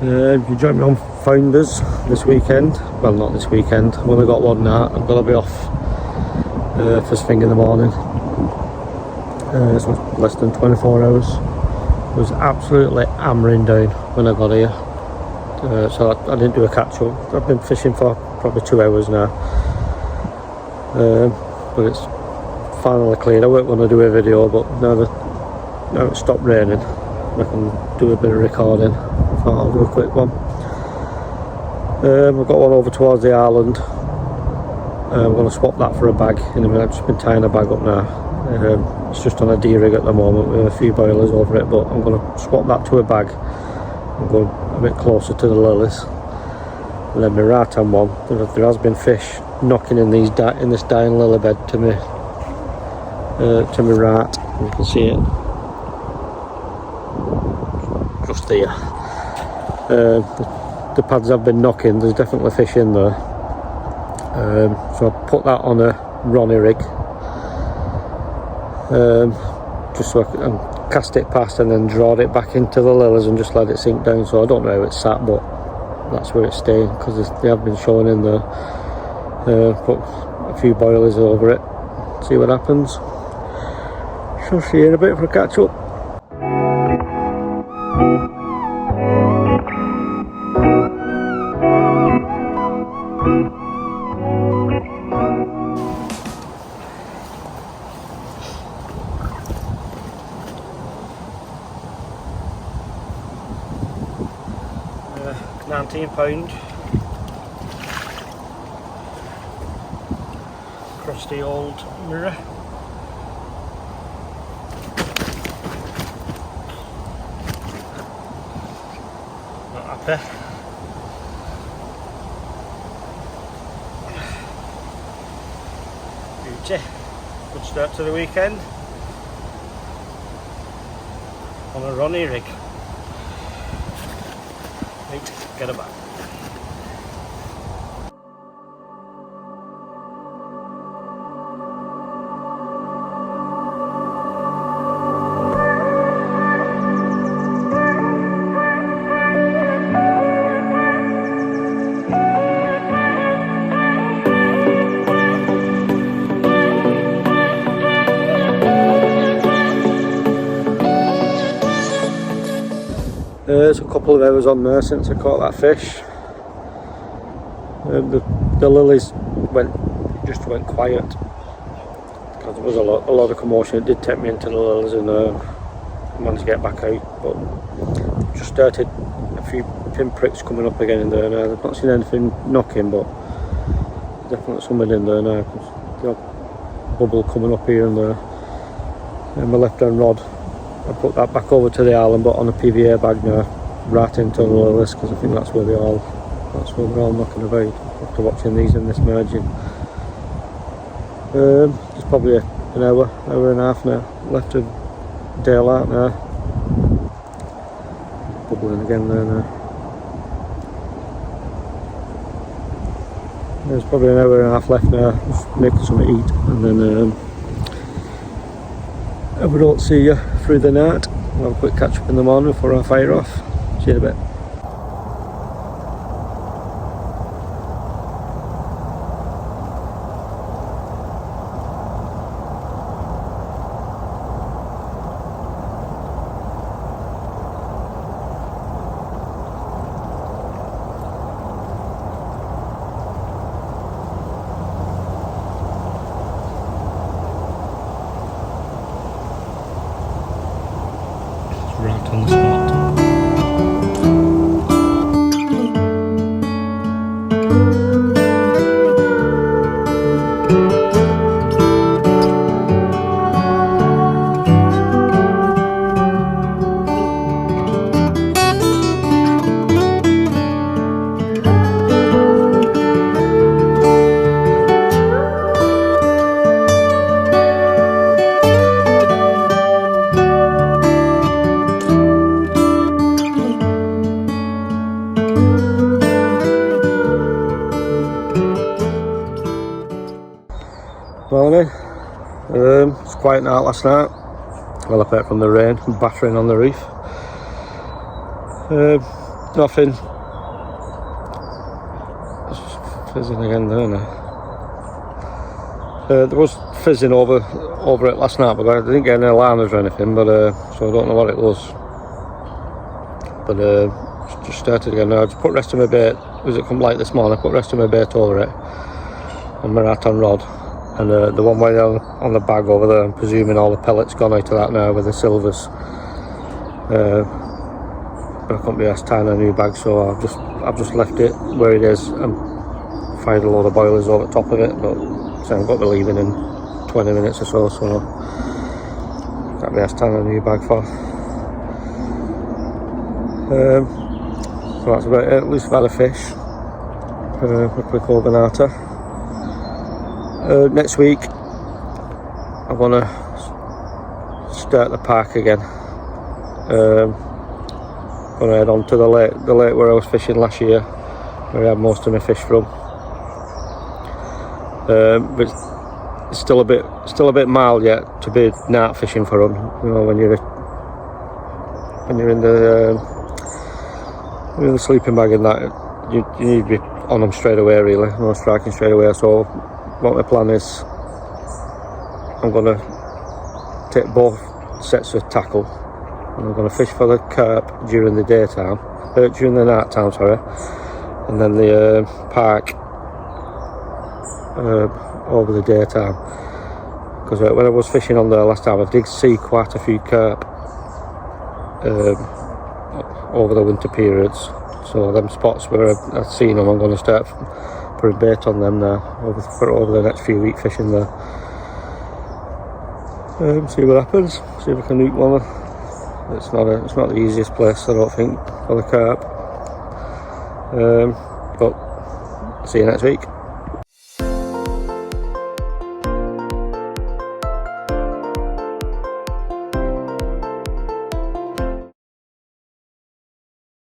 You join me on Founders this weekend. Well, not this weekend. I've only got one now. I'm going to be off first thing in the morning. So less than 24 hours. It was absolutely hammering down when I got here. So I didn't do a catch up. I've been fishing for probably 2 hours now. But it's finally cleared. I weren't going to do a video, but now it's stopped raining, I can do a bit of recording. I thought I'll do a quick one. I've got one over towards the island. I'm going to swap that for a bag in a minute. I've just been tying a bag up now. It's just on a D-rig at the moment with a few boilers over it, but I'm going to swap that to a bag and go a bit closer to the lilies. And then my right hand one, there has been fish knocking in this dying lily bed to my right. You can see it just there. The pads have been knocking. There's definitely fish in there. So I put that on a Ronnie rig, just so I can cast it past and then draw it back into the lilies and just let it sink down. So I don't know how it's sat, but that's where it's staying because they have been showing in there. Put a few boilers over it, see what happens. Shall see you in a bit for a catch up. £19 Crusty old mirror. Not happy. Beauty. Good start to the weekend on a Ronnie rig. Right, get it back. There's a couple of hours on there since I caught that fish. The lilies just went quiet because there was a lot of commotion. It did take me into the lilies and I managed to get back out, but just started a few pinpricks coming up again in there now. I've not seen anything knocking, but definitely something in there now. The odd bubble coming up here and there. And my left hand rod, I put that back over to the island, but on a PVA bag now, right into the lilies, because I think that's where they're all knocking about after watching these in this merging. There's probably an hour and a half now left of daylight now. Bubbling again there now. There's probably an hour and a half left now. Just making something to eat, and then if we don't see you through the night, we'll have a quick catch up in the morning before I fire off. See you in a bit. Right on the spot. Morning. It's quiet night last night. Well, apart from the rain battering on the reef. nothing. It's fizzing again there now. There was fizzing over it last night, but I didn't get any alarms or anything, but so I don't know what it was. But just started again now. I just put rest of my bait, as it come light this morning, I put rest of my bait over it on my rattan rod, and the one way on the bag over there, I'm presuming all the pellets gone out of that now with the silvers. But I couldn't be asked tying a new bag, so I've just left it where it is and fired a load of boilers over the top of it. But so I've got to be leaving in 20 minutes or so can't be asked tying a new bag for. So that's about it. At least I've had a fish. A quick overnighter. Next week I want to start the park again. Going to head on to the lake where I was fishing last year, where I had most of my fish from. But it's still a bit mild yet to be night fishing for them. You know, when you're in the sleeping bag and that, you need to be on them straight away, really. No striking straight away. So what my plan is, I'm going to take both sets of tackle. I'm going to fish for the carp during the daytime, during the night time, sorry, and then the park over the daytime. Because when I was fishing on there last time, I did see quite a few carp over the winter periods. So them spots where I've seen them, I'm going to start putting bait on them now over the next few weeks fishing there. See what happens. See if I can nuke one. It's not the easiest place, I don't think, for the carp. But see you next week.